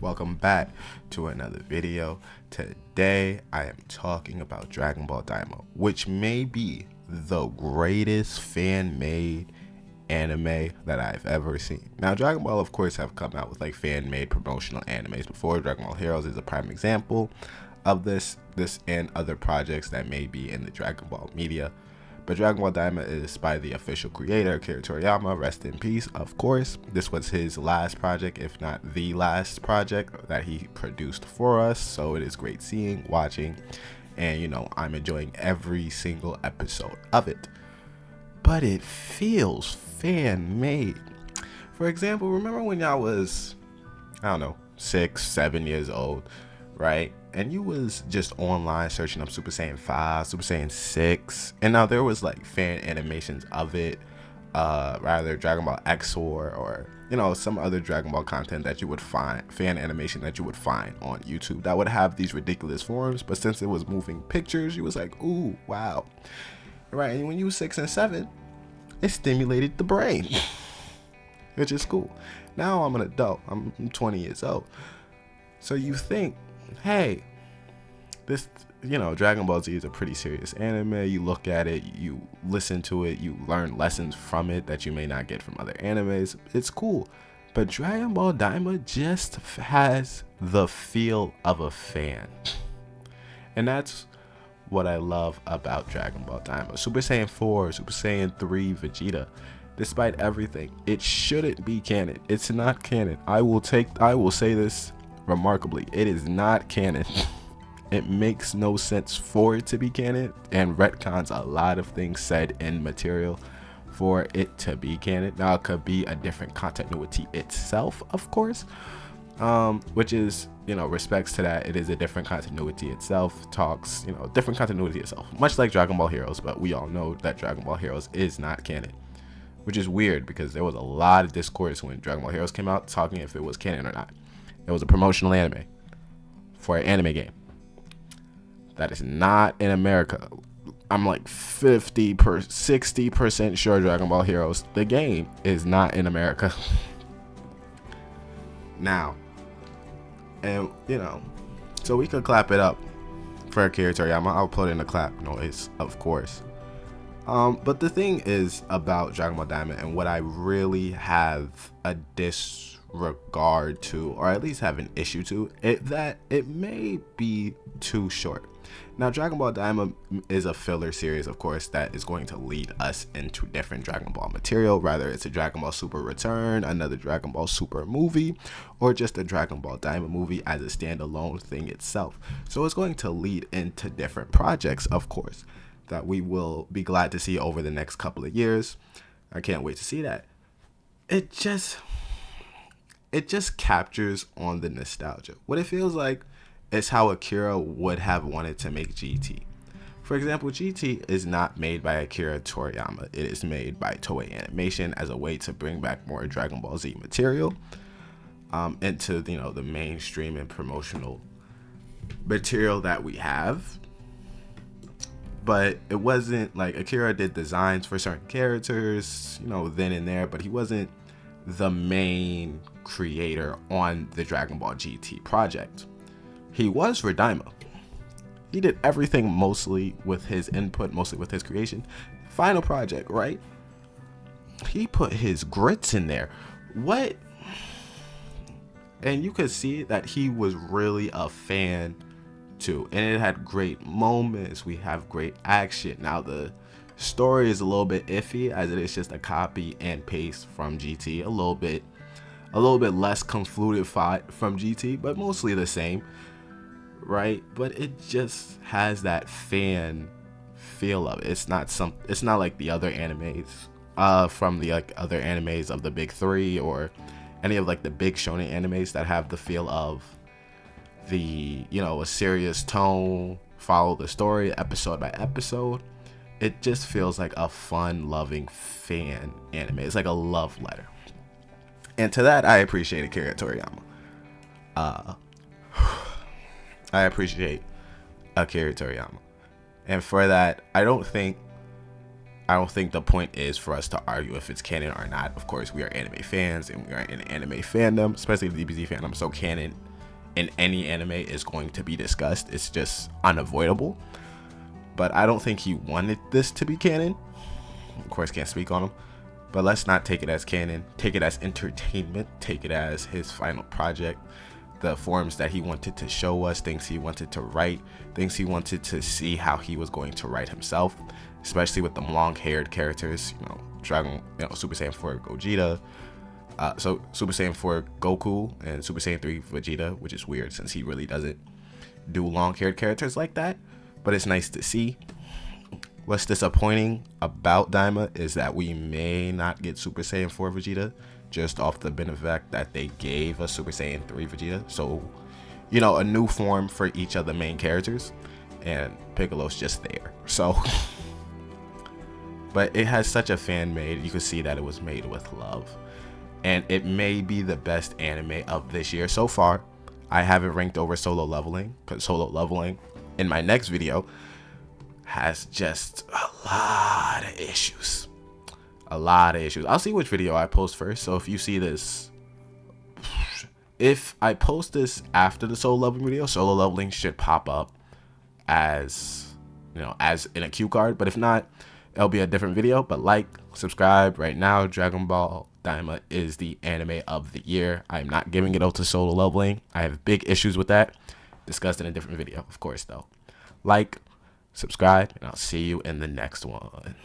welcome back to another video. Today I am talking about Dragon Ball Daima, which may be the greatest fan-made anime that I've ever seen. Now, Dragon Ball, of course, have come out with like fan-made promotional animes before. Dragon Ball Heroes is a prime example of this and other projects that may be in the Dragon Ball media. But Dragon Ball Daima is by the official creator, Akira Toriyama, rest in peace, of course. This was his last project, if not the last project that he produced for us. So it is great seeing, watching, and I'm enjoying every single episode of it. But it feels fan-made. For example, remember when y'all was, 6, 7 years old, right? And you was just online searching up Super Saiyan 5, Super Saiyan 6, and now there was like fan animations of it, rather Dragon Ball X or some other Dragon Ball content that you would find, fan animation that you would find on YouTube that would have these ridiculous forms, but since it was moving pictures, you was like, ooh, wow, right? And when you was 6 and 7, it stimulated the brain, which is cool. Now I'm an adult, I'm 20 years old, so you think, hey, this, Dragon Ball Z is a pretty serious anime. You look at it, you listen to it, you learn lessons from it that you may not get from other animes. It's cool. But Dragon Ball Daima just has the feel of a fan. And that's what I love about Dragon Ball Daima. Super Saiyan 4, Super Saiyan 3, Vegeta. Despite everything, it shouldn't be canon. It's not canon. I will say this remarkably, it is not canon. It makes no sense for it to be canon, and retcons a lot of things said in material for it to be canon. Now, it could be a different continuity itself, of course, which is, respects to that. It is a different continuity itself, talks, different continuity itself, much like Dragon Ball Heroes, but we all know that Dragon Ball Heroes is not canon, which is weird because there was a lot of discourse when Dragon Ball Heroes came out talking if it was canon or not. It was a promotional anime for an anime game that is not in America. I'm like 60% sure Dragon Ball Heroes, the game, is not in America. Now, and so we could clap it up for Akira Toriyama. I'll put in a clap noise, of course. But the thing is about Dragon Ball Daima, and what I really have a disregard to, or at least have an issue to, that it may be too short. Now, Dragon Ball Daima is a filler series, of course, that is going to lead us into different Dragon Ball material, whether it's a Dragon Ball Super Return, another Dragon Ball Super movie, or just a Dragon Ball Daima movie as a standalone thing itself. So it's going to lead into different projects, of course, that we will be glad to see over the next couple of years. I can't wait to see that. It just captures on the nostalgia. What it feels like is how Akira would have wanted to make GT. For example, GT is not made by Akira Toriyama. It is made by Toei Animation as a way to bring back more Dragon Ball Z material into the mainstream and promotional material that we have. But it wasn't like Akira did designs for certain characters, then and there, but he wasn't the main creator on the Dragon Ball GT project. He was for Daima. He did everything mostly with his input, mostly with his creation. Final project, right? He put his grits in there. What? And you could see that he was really a fan too, and it had great moments. We have great action. Now the story is a little bit iffy, as it is just a copy and paste from GT, a little bit less convoluted from GT, but mostly the same, right? But it just has that fan feel of it. It's not like the other animes from the other animes of the big three, or any of like the big shonen animes that have the feel of the a serious tone, follow the story episode by episode. It just feels like a fun loving fan anime. It's like a love letter, and to that I appreciate Akira Toriyama. I appreciate Akira Toriyama, and for that I don't think the point is for us to argue if it's canon or not. Of course, we are anime fans and we are in anime fandom, especially the DBZ fandom, so canon in any anime is going to be discussed. It's just unavoidable. But I don't think he wanted this to be canon. Of course, can't speak on him. But let's not take it as canon. Take it as entertainment. Take it as his final project. The forms that he wanted to show us, things he wanted to write, things he wanted to see how he was going to write himself, especially with them long-haired characters, Super Saiyan 4 Gogeta, so Super Saiyan 4 Goku and Super Saiyan 3 Vegeta, which is weird since he really doesn't do long-haired characters like that, but it's nice to see. What's disappointing about Daima is that we may not get Super Saiyan 4 Vegeta just off the benefit that they gave us Super Saiyan 3 Vegeta. So, a new form for each of the main characters, and Piccolo's just there. So, but it has such a fan made, you can see that it was made with love. And it may be the best anime of this year so far. I have it ranked over Solo Leveling, because Solo Leveling, in my next video, has just a lot of issues. I'll see which video I post first. So if you see this, if I post this after the Solo Leveling video, Solo Leveling should pop up as as in a cue card. But if not, it'll be a different video. But subscribe right now. Dragon Ball Daima is the anime of the year. I'm not giving it out to Solo Leveling. I have big issues with that. Discussed in a different video, of course, though. Subscribe, and I'll see you in the next one.